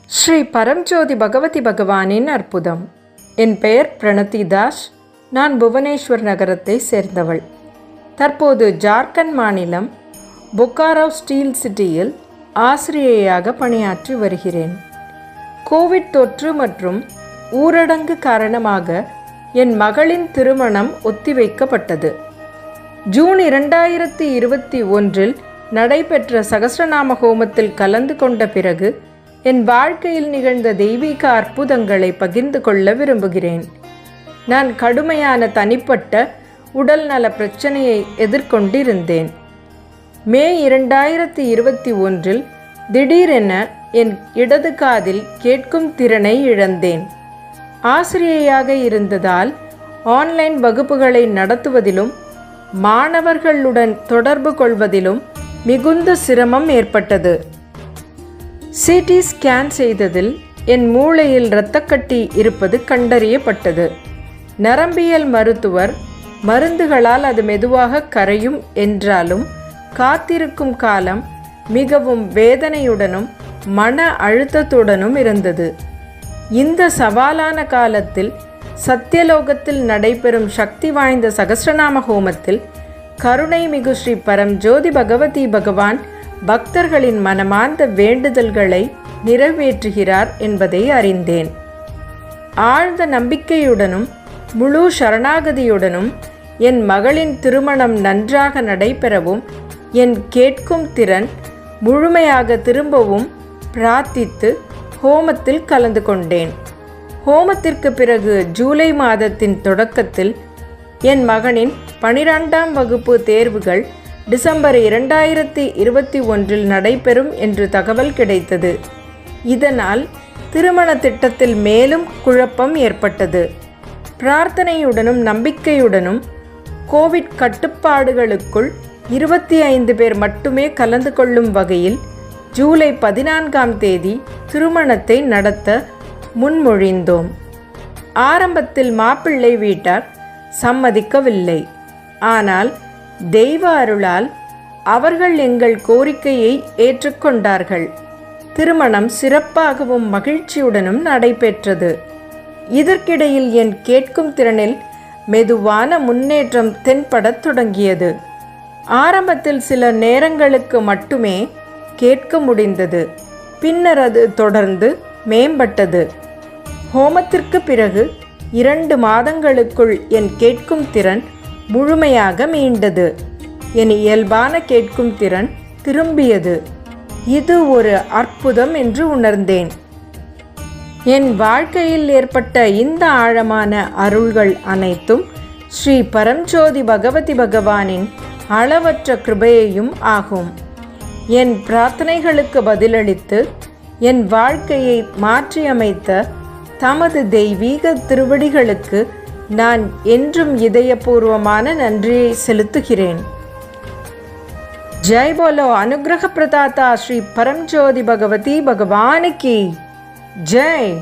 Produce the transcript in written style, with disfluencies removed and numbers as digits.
ஸ்ரீ பரம்ஜோதி பகவதி பகவானின் அற்புதம். என் பெயர் பிரணதி தாஸ். நான் புவனேஸ்வர் நகரத்தை சேர்ந்தவள். தற்போது ஜார்க்கண்ட் மாநிலம் பொக்காரோ ஸ்டீல் சிட்டியில் ஆசிரியையாக பணியாற்றி வருகிறேன். கோவிட் தொற்று மற்றும் ஊரடங்கு காரணமாக என் மகளின் திருமணம் ஒத்திவைக்கப்பட்டது. ஜூன் 2021 நடைபெற்ற சகஸ்ரநாம ஹோமத்தில் கலந்து கொண்ட பிறகு என் வாழ்க்கையில் நிகழ்ந்த தெய்வீக அற்புதங்களை பகிர்ந்து கொள்ள விரும்புகிறேன். நான் கடுமையான தனிப்பட்ட உடல் நல பிரச்சனையை எதிர்கொண்டிருந்தேன். மே 2021 திடீரென என் இடது காதில் கேட்கும் திறனை இழந்தேன். ஆசிரியையாக இருந்ததால் ஆன்லைன் வகுப்புகளை நடத்துவதிலும் மாணவர்களுடன் தொடர்பு கொள்வதிலும் மிகுந்த சிரமம் ஏற்பட்டது. சிடி ஸ்கேன் செய்ததில் என் மூளையில் இரத்தக்கட்டி இருப்பது கண்டறியப்பட்டது. நரம்பியல் மருத்துவர் மருந்துகளால் அது மெதுவாக கரையும் என்றாலும் காத்திருக்கும் காலம் மிகவும் வேதனையுடனும் மன அழுத்தத்துடனும் இருந்தது. இந்த சவாலான காலத்தில் சத்தியலோகத்தில் நடைபெறும் சக்தி வாய்ந்த சகஸ்ரநாம ஹோமத்தில் கருணை மிகு ஸ்ரீ பரம்ஜோதி பகவதி பகவான் பக்தர்களின் மனமார்ந்த வேண்டுதல்களை நிறைவேற்றுகிறார் என்பதை அறிந்தேன். ஆழ்ந்த நம்பிக்கையுடனும் முழு சரணாகதியுடனும் என் மகளின் திருமணம் நன்றாக நடைபெறவும் என் கேட்கும் திறன் முழுமையாக திரும்பவும் பிரார்த்தித்து ஹோமத்தில் கலந்து கொண்டேன். ஹோமத்திற்கு பிறகு ஜூலை மாதத்தின் தொடக்கத்தில் என் மகனின் 12ஆம் வகுப்பு தேர்வுகள் டிசம்பர் 2021 நடைபெறும் என்று தகவல் கிடைத்தது. இதனால் திருமண திட்டத்தில் மேலும் குழப்பம் ஏற்பட்டது. பிரார்த்தனையுடனும் நம்பிக்கையுடனும் கோவிட் கட்டுப்பாடுகளுக்குள் 25 பேர் மட்டுமே கலந்து கொள்ளும் வகையில் ஜூலை 14ஆம் தேதி திருமணத்தை நடத்த முன்மொழிந்தோம். ஆரம்பத்தில் மாப்பிள்ளை வீட்டார் சம்மதிக்கவில்லை. ஆனால் தெய்வ அருளால் அவர்கள் எங்கள் கோரிக்கையை ஏற்றுக்கொண்டார்கள். திருமணம் சிறப்பாகவும் மகிழ்ச்சியுடனும் நடைபெற்றது. இதற்கிடையில் என் கேட்கும் திறனில் மெதுவான முன்னேற்றம் தென்படத் தொடங்கியது. ஆரம்பத்தில் சில நேரங்களுக்கு மட்டுமே கேட்க முடிந்தது. பின்னர் அது தொடர்ந்து மேம்பட்டது. ஹோமத்திற்கு பிறகு 2 மாதங்களுக்குள் என் கேட்கும் திறன் முழுமையாக மீண்டது. என் இயல்பான கேட்கும் திறன் திரும்பியது. இது ஒரு அற்புதம் என்று உணர்ந்தேன். என் வாழ்க்கையில் ஏற்பட்ட இந்த ஆழமான அருள்கள் அனைத்தும் ஸ்ரீ பரம்ஜோதி பகவதி பகவானின் அளவற்ற கிருபையையும் ஆகும். என் பிரார்த்தனைகளுக்கு பதிலளித்து என் வாழ்க்கையை மாற்றியமைத்த தமது தெய்வீக திருவடிகளுக்கு நான் என்றும் இதயபூர்வமான நன்றியை செலுத்துகிறேன். ஜெய் போலோ அனுகிரக பிரதாதா ஸ்ரீ பரம்ஜோதி பகவதி பகவானுக்கு ஜெய்.